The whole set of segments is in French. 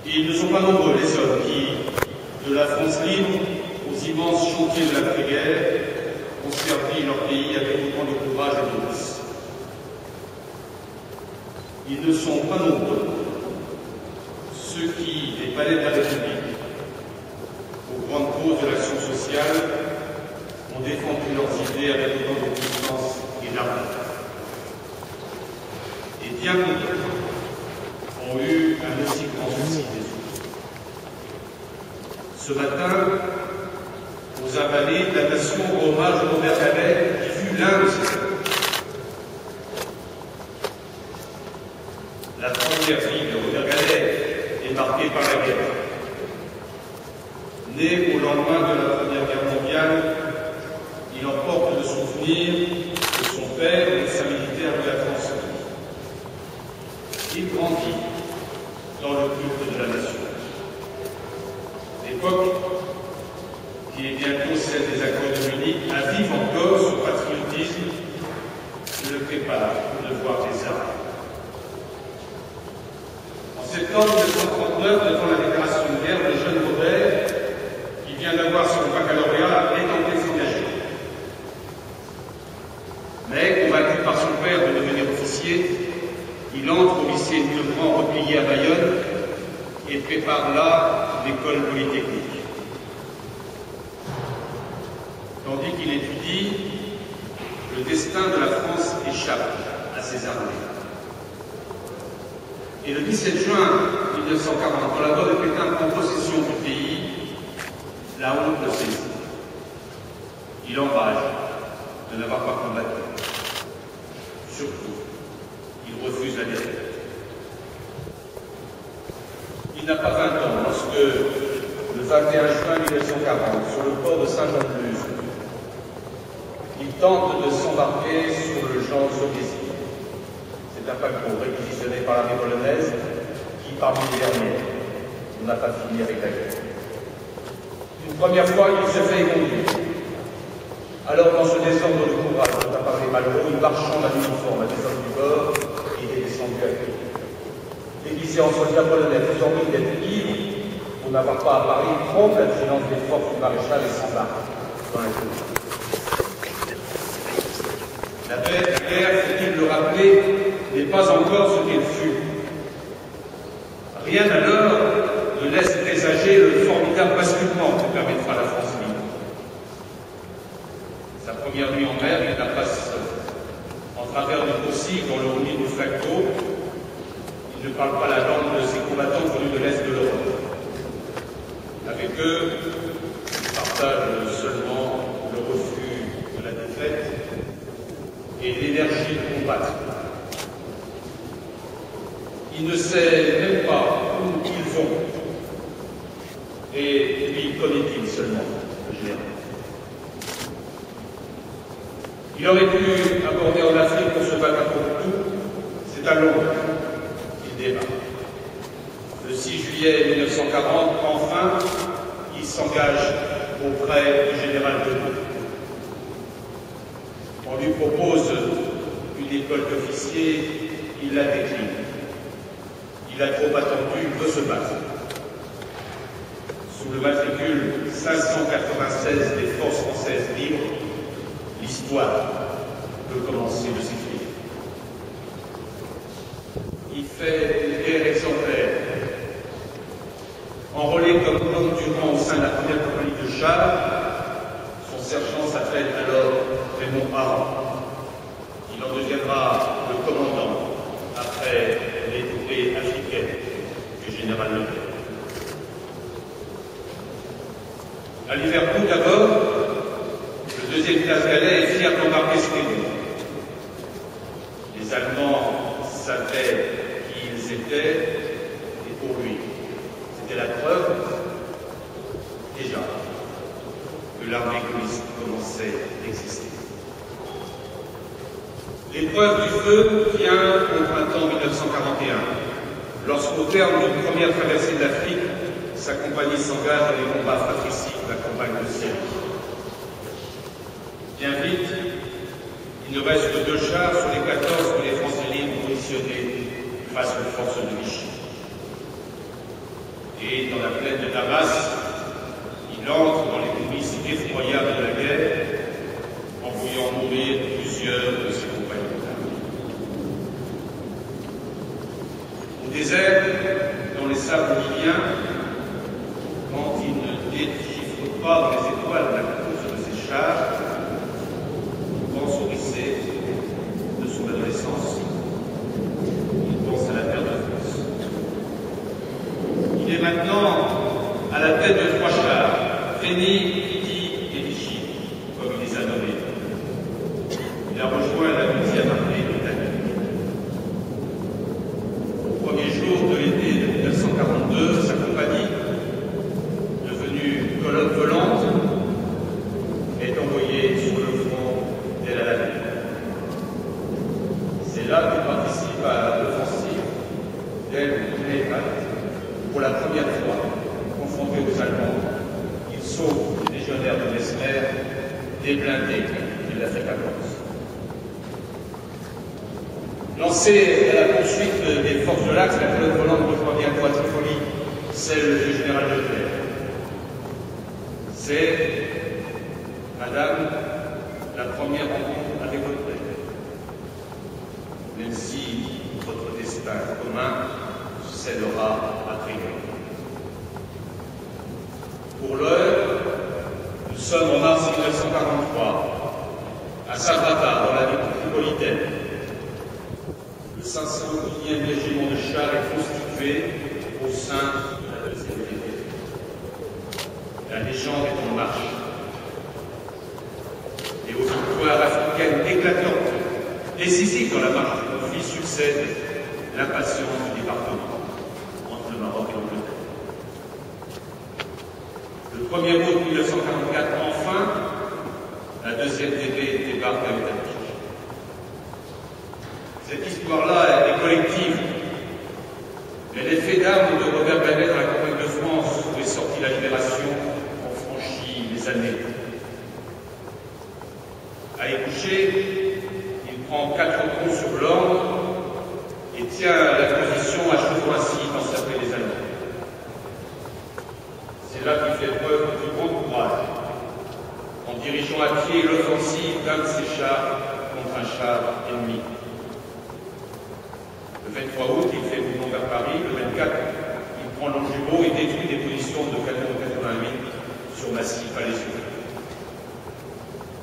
Et ils ne sont pas nombreux les hommes qui, de la France libre aux immenses chantiers de l'après-guerre, ont servi leur pays avec autant de courage et d'audace. Ils ne sont pas nombreux ceux qui, des palais de la République, aux grandes causes de l'action sociale, ont défendu leurs idées avec autant de puissance et d'ardeur. Et bien d'autres ont eu un aussi grand souci des autres. Ce matin, aux Invalides, la nation rend hommage à Robert Galet, qui fut l'un de ses hommes. La première vie de Robert Galet est marquée par la guerre. Né au lendemain de la Première Guerre mondiale, il en porte le souvenir de son père, médecin militaire de la France. Il grandit dans le culte de la nation. L'époque, qui est bientôt celle des accords de Munich, avive encore son patriotisme et le prépare au devoir des armes. En septembre 1939, devant la déclaration de guerre, le jeune Robert, qui vient d'avoir son baccalauréat, est tenté de s'engager. Mais, convaincu par son père de devenir officier, il entre au lycée de Grand replié à Bayonne et prépare là l'école polytechnique. Tandis qu'il étudie, le destin de la France échappe à ses armées. Et le 17 juin 1940, quand la loi de Pétain prend possession du pays, la honte le saisit. Il enrage de n'avoir pas combattu. Surtout, il refuse la défaite. Il n'a pas 20 ans lorsque, le 21 juin 1940, sur le port de Saint-Jean-de-Luz, il tente de s'embarquer sur le Jean Sobieski. C'est un paquebot réquisitionné par l'armée polonaise qui, parmi les derniers, n'a pas fini avec la guerre. Une première fois, il se fait éconduire. Alors, dans ce désordre de courage dont a parlé Malraux, il marchand d'un uniforme à des hommes du bord, et il est descendu à pied. Déguisé en soldat polonais, faisant mine d'être ivre, pour n'avoir pas à Paris, trompe la vigilance des forces du maréchal et s'embarque dans la cour. La guerre, faut-il le rappeler, n'est pas encore ce qu'elle fut. Rien alors ne laisse présager le formidable basculement que permettra la France libre. Sa première nuit en mer, il la passe en travers du Broussy dans le roulis du Flacco. Il ne parle pas la langue de ses combattants venus de l'Est de l'Europe. Avec eux, il partage seulement le refus de la défaite et l'énergie de combattre. Il ne sait même pas où ils vont. Et puis, connaît-il seulement le général? Il aurait pu aborder en Afrique pour se battre pour tout. C'est à Londres qu'il débat. Le 6 juillet 1940, enfin, il s'engage auprès du général de Gaulle. On lui propose une école d'officiers, il la décline. Il a trop attendu, il veut se battre. Sous le matricule 596 des forces françaises libres, l'histoire peut commencer de s'écrire. Il fait une guerre exemplaire. Enrôlé comme homme durant au sein de la première compagnie de chars, son sergent s'appelle alors Raymond Aron. Il en deviendra le commandant après l'épopée africaine du général Leclerc. À Liverpool d'abord, le deuxième classe Galet est fier d'embarquer ses héros. Les Allemands savaient qui ils étaient, et pour lui, c'était la preuve, déjà, que l'armée gaulliste commençait d'exister. L'épreuve du feu vient au printemps 1941, lorsqu'au terme d'une première traversée de l'Afrique, sa compagnie s'engage dans les combats fratricides de la campagne de Syrie. Bien vite, il ne reste que 2 chars sur les 14 que les Français libres ont positionnés face aux forces de Vichy. Et dans la plaine de Damas, il entre dans les coulisses effroyables de la guerre, en voyant mourir plusieurs de ses compagnons d'armes. Au désert, dans les sables libyens, quand il ne déchiffre pas dans les étoiles la course de ses chars, il pense au lycée de son adolescence. Il pense à la terre de France. Il est maintenant à la tête de 3 chars, Féni, Kidi et Vichy, comme il les a nommés. Il a rejoint la 8e armée britannique. Au premier jour de l'été de 1942, sa compagnie, devenue colonne volante, est envoyée sur le front d'El Alamein. C'est là qu'il participe à l'offensive d'El Alamein. Pour la première fois, confronté aux Allemands, il sauve les légionnaires de Mesmer des blindés de l'Afrique à Lancé à la poursuite des forces de l'Axe, la colonne volante rejoint bientôt à Tripoli celle du général Leclerc. C'est, Madame, la première rencontre avec votre père. Même si votre destin commun scellera à Tripoli. Pour l'heure, nous sommes en mars 1943, à Sabratha, dans la ville tripolitaine. Le 512e régiment de chars est constitué au sein de la 2e brigade. La légende est en marche. Et aux victoires africaines éclatantes, décisives dans la marche du conflit, succède l'impatience du département entre le Maroc et l'Angleterre. Le 1er août 1944, enfin, la 2e DB débarque à Utah. Cette histoire-là est collective. Mais les faits d'armes de Robert Banet dans la campagne de France, où est sortie la libération, ont franchi les années. À y coucher, il prend 4 troncs sur l'ordre et tient la position à Chevroincy dans sa paix des Allemands. C'est là qu'il fait preuve du grand courage, en dirigeant à pied l'offensive d'un de ses chars contre un char ennemi. Le 23 août, il fait mouvement vers Paris. Le 24, il prend Longjumeau et détruit des positions de canon 88 sur Massy, Palaiseau.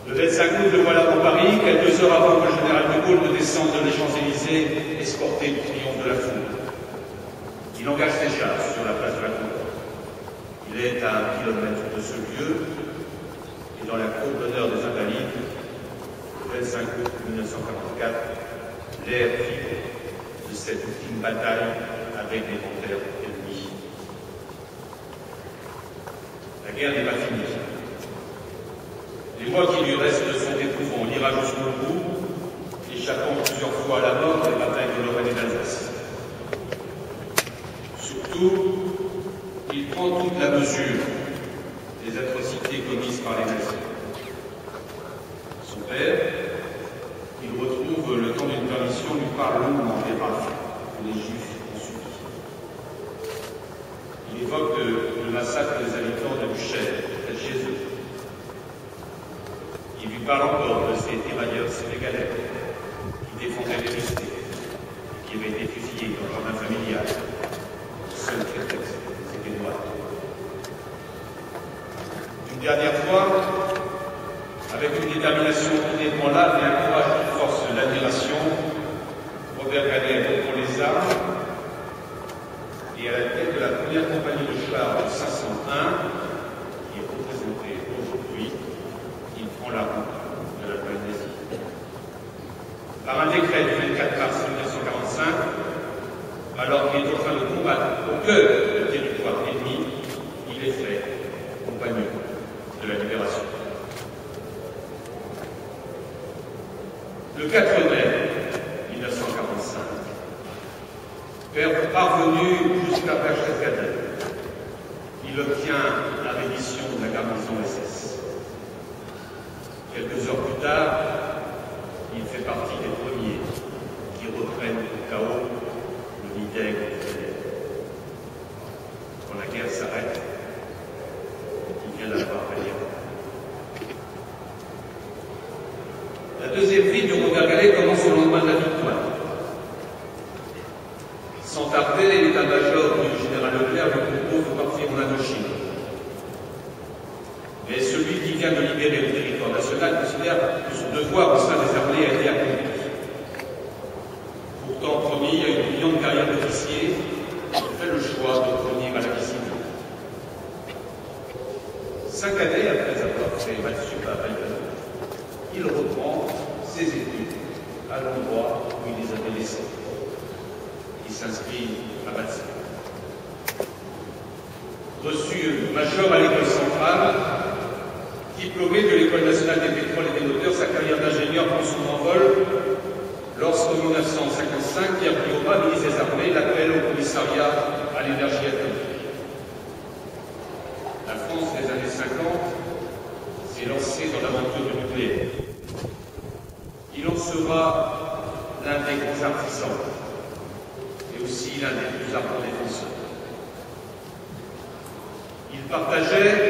Le 25 août, le voilà pour Paris, quelques heures avant que le général de Gaulle ne descende les Champs-Élysées, escorté du triomphe de la foule. Il engage ses chars sur la place de la Concorde. Il est à 1 kilomètre de ce lieu, et dans la cour d'honneur des Invalides, le 25 août 1944, l'air vibre de cette ultime bataille avec les frontières ennemies. La guerre n'est pas finie. Les mois qui lui restent sont éprouvants. Il ira jusqu'au bout, échappant plusieurs fois à la mort dans les batailles de Lorraine et d'Alsace. Surtout, il prend toute la mesure des atrocités commises par les nazis. Son père, il retrouve le temps d'une permission, lui parle longuement des rafles que les Juifs ont subis. Il évoque le massacre des habitants de Buchères, près de chez eux. Il lui parle encore de ces tirailleurs sénégalais qui défendaient les restés, qui avaient été fusillés dans le jardin familial. Seul prétexte, c'était noir. Une dernière fois, avec une détermination inébranlable et un courage qui force l'admiration, Robert Banet reprend les armes et à la tête de la première compagnie de chars de 501, qui est représentée aujourd'hui, il prend la route de la Polynésie. Par un décret du 24 mars 1945, alors qu'il est en train de combattre au cœur du territoire ennemi, il est fait compagnon de la libération. Le 4 mai 1945, parvenu jusqu'à Berchtesgaden, il obtient la reddition de la garnison SS. Quelques heures plus tard, il fait partie des premiers qui reprennent au chaos le Nideg quand la Sans tarder, l'état-major du général Leclerc lui propose de partir en Indochine. Mais celui qui vient de libérer le territoire national considère que son devoir au sein des armées a été accompli. Pourtant promis à une brillante carrière d'officier, il fait le choix de revenir à la vie civile. 5 années après avoir fait maths sup à Bayonne, il reprend ses études à l'endroit où il les avait laissées. Il s'inscrit à maths sup. Reçu major à l'école centrale, diplômé de l'École nationale des pétroles et des moteurs, sa carrière d'ingénieur prend son envol lorsqu'en 1955, Pierre Guillaume, ministre des Armées, l'appelle au commissariat à l'énergie atomique. La France des années 50 s'est lancée dans l'aventure du nucléaire. Il en sera l'un des grands artisans et aussi l'un des plus ardents défenseurs. Il partageait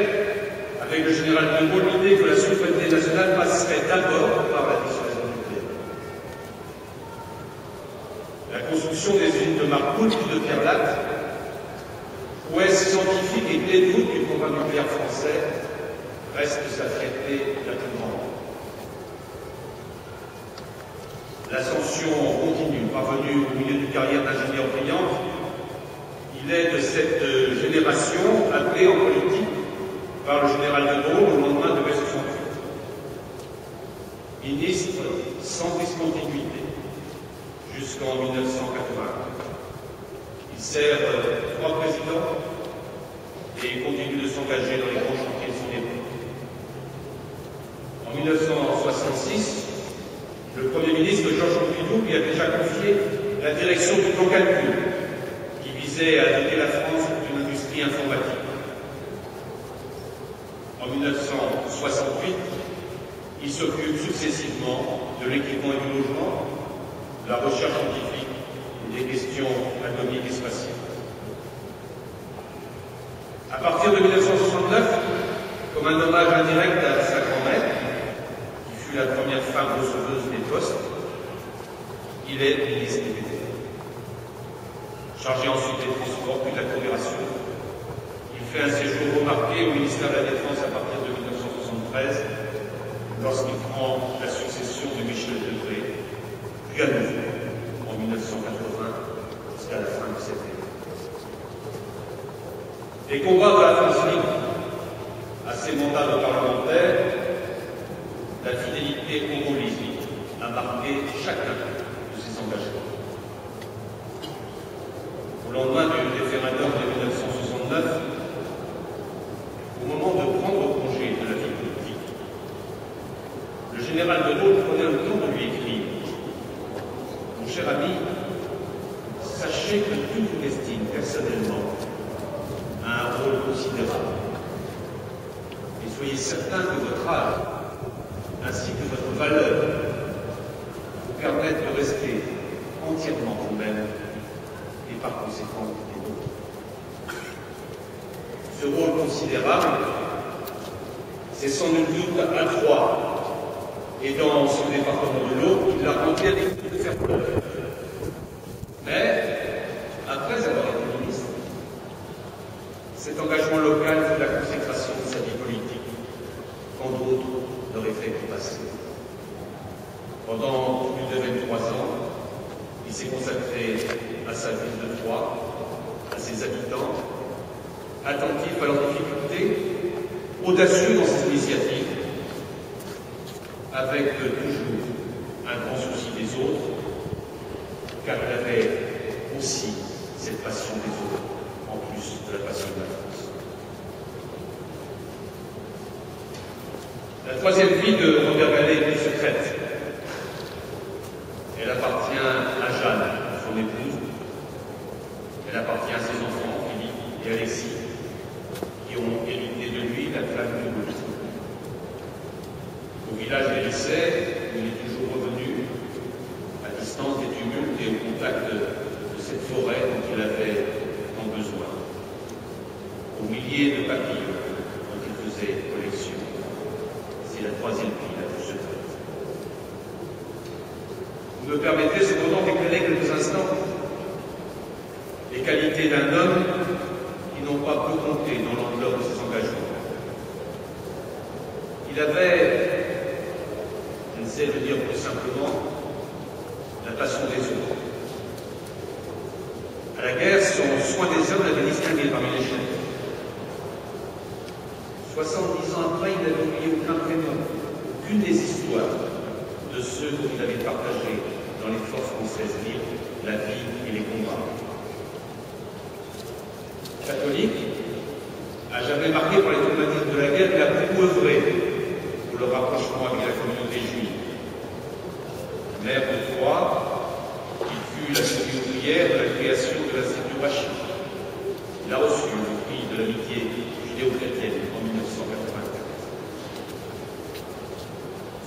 avec le général de Gaulle l'idée que la souveraineté nationale passerait d'abord par la dissuasion nucléaire. La construction des usines de Marcoule puis de Pierrelatte, prouesse scientifique et clé de voûte du programme nucléaire français, reste sa fierté la plus grande. L'ascension continue, parvenu au milieu d'une carrière d'ingénieur brillante, il est de cette génération appelé en politique par le général de Gaulle au lendemain de mai 68. Ministre sans discontinuité jusqu'en 1980. Il sert 3 présidents et continue de s'engager dans les grands chantiers de son époque. En 1966, le Premier ministre Georges Pompidou lui a déjà confié la direction du plan calcul qui visait à doter la France d'une industrie informatique. En 1968, il s'occupe successivement de l'équipement et du logement, de la recherche scientifique et des questions atomiques et spatiales. À partir de 1969, comme un hommage indirect à sa grand-mère, qui fut la première femme receveuse des postes, il est ministre des Pétroles. Chargé ensuite des transports puis de la coopération, il fait un séjour remarqué au ministère de la Défense à partir de 1973, lorsqu'il prend la succession de Michel Debré, puis à nouveau en 1980 jusqu'à la fin de cette année. Les combats de la France libre à ses mandats de parlementaire, la fidélité au gaullisme a marqué chacun de ses engagements. Au lendemain du référendum de 1969, au moment de prendre congé de la vie politique, le général de Gaulle prenait le temps de lui écrire « Mon cher ami, sachez que tout vous estime personnellement a un rôle considérable. Et soyez certain que votre âge, ainsi que votre valeur, vous permettent de rester entièrement vous-même et par conséquent des autres. Ce rôle considérable, c'est sans nul doute à Troyes et dans son département de l'Aube qu'il l'a rempli avec de faire preuve. Mais, après avoir été ministre, cet engagement local fut la consécration de sa vie politique, quand d'autres l'auraient fait passer. Pendant plus de 23 ans, il s'est consacré à sa ville de Troyes, à ses habitants, attentif à leurs difficultés, audacieux dans ses initiatives, avec toujours un grand souci des autres, car il avait aussi cette passion des autres, en plus de la passion de la France. La troisième vie de Robert Gallet est plus secrète. Elle appartient à Jeanne, son épouse. Elle appartient à ses enfants, Philippe et Alexis, qui ont hérité de lui la flamme du gaullisme. Au village des lycées, il est toujours revenu, à distance des tumultes et au contact de cette forêt dont il avait tant besoin. Aux milliers de papillons dont il faisait collection. C'est la troisième vie la plus secrète. Vous me permettez cependant d'éclairer quelques instants les qualités d'un homme qui n'ont pas peu compté dans l'ampleur de ses engagements. Il avait, je ne sais le dire plus simplement, la passion des autres. À la guerre, son soin des hommes l'avait distingué parmi les chefs. 70 ans après, il n'avait oublié aucun prénom, aucune des histoires de ceux qu'il avait partagé dans les forces françaises libres, la vie et les combats. Catholique, à jamais marqué par les traumatismes de la guerre, il a beaucoup œuvré pour le rapprochement avec la communauté juive. Maire de Troyes, il fut la cheville ouvrière de la création de l'Institut Rachid. Il a reçu le prix de l'amitié judéo-chrétienne en 1984.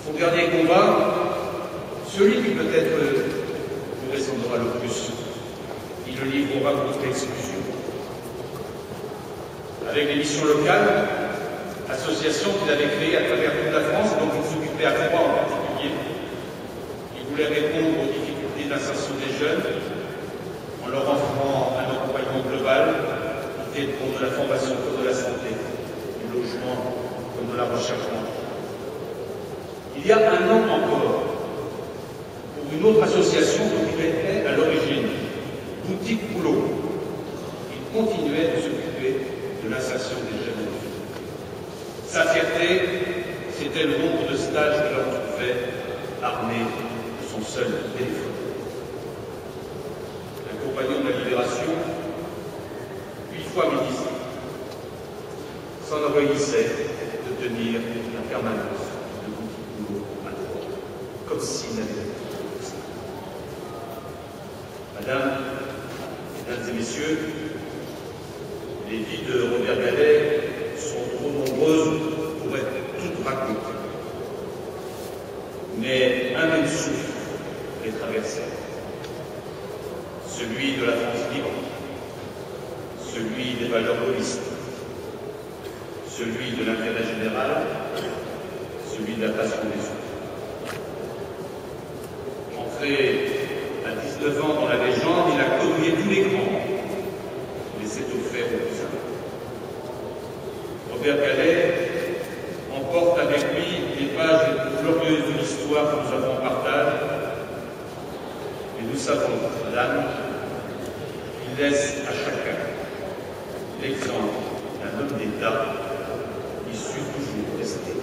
Son dernier combat, celui qui peut-être nous ressemblera le plus, il le livrera contre l'exclusion. Avec les missions locales, associations qu'il avait créées à travers toute la France, dont il s'occupait à Troyes en particulier, il voulait répondre aux difficultés d'insertion des jeunes en leur offrant un accompagnement global, qui était pour de la formation comme de la santé, du logement comme de la recherche d'emploi. Il y a un an encore, pour une autre association dont il était à l'origine, Boutique Boulot, il continuait de s'occuper de l'insertion des jeunes filles. Sa fierté, c'était le nombre de stages qu'il a trouvé armé de son seul téléphone. Un compagnon de la Libération, 8 fois ministre, s'enorgueillissait de tenir la permanence de Boutique Boulot à Troyes, comme s'il n'avait pas tout ça. Mesdames et messieurs, les vies de Robert Gallet sont trop nombreuses pour être toutes racontées. Mais un même souffle les traversait. Celui de la France libre, celui des valeurs gaullistes, celui de l'intérêt général, celui de la passion des autres. Entré à 19 ans dans la légende, il a côtoyé tous les grands, mais s'est offert au plus simple. Robert Gallet emporte avec lui les pages les plus glorieuses de l'histoire que nous avons en partage, et nous savons, madame, qu'il laisse à chacun l'exemple d'un homme d'État qui sut toujours rester